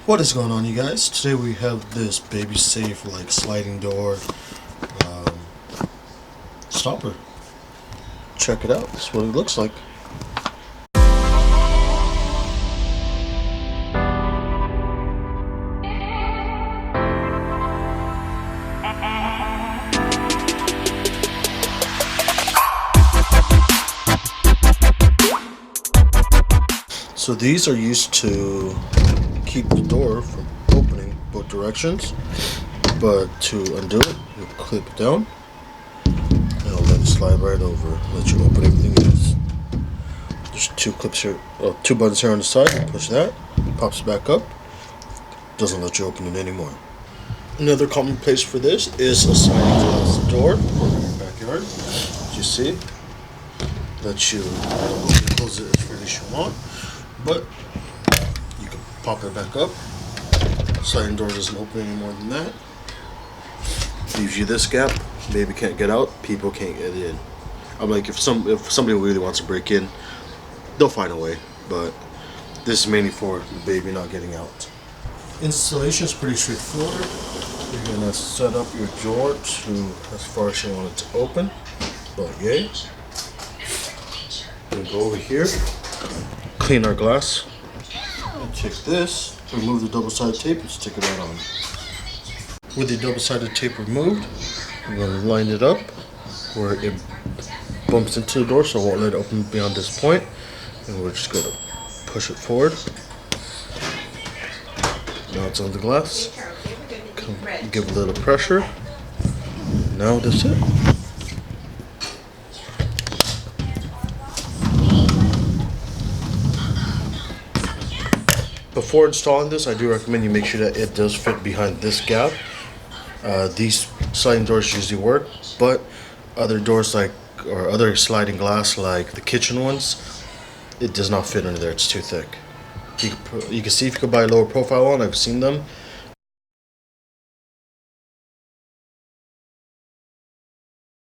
What is going on, you guys? Today we have this baby safe like sliding door um, stopper. Check it out. That's what it looks like. So these are used to keep the door from opening both directions, but to undo it, you clip it down and it'll let it slide right over, let you open everything else. There's two clips here, two buttons here on the side. You push that, it pops back up, doesn't let you open it anymore. Another common place for this is a sliding glass door in your backyard. As you see, let you close it as freely as you want, but you can pop it back up. Sliding door doesn't open any more than that. Leaves you this gap. Baby can't get out. People can't get in. I'm like, if somebody really wants to break in, they'll find a way. But this is mainly for the baby not getting out. Installation is pretty straightforward. You're gonna set up your door to as far as you want it to open. About yay. We'll go over here. Clean our glass. And take this. Remove the double-sided tape and stick it right on. With the double-sided tape removed, we're going to line it up where it bumps into the door, so it won't let it open beyond this point. And we're just going to push it forward. Now it's on the glass. Give a little pressure. Now that's it. Before installing this, I do recommend you make sure that it does fit behind this gap. These sliding doors usually work, but other doors or other sliding glass like the kitchen ones, it does not fit under there. It's too thick. You can see if you could buy a lower profile one. I've seen them.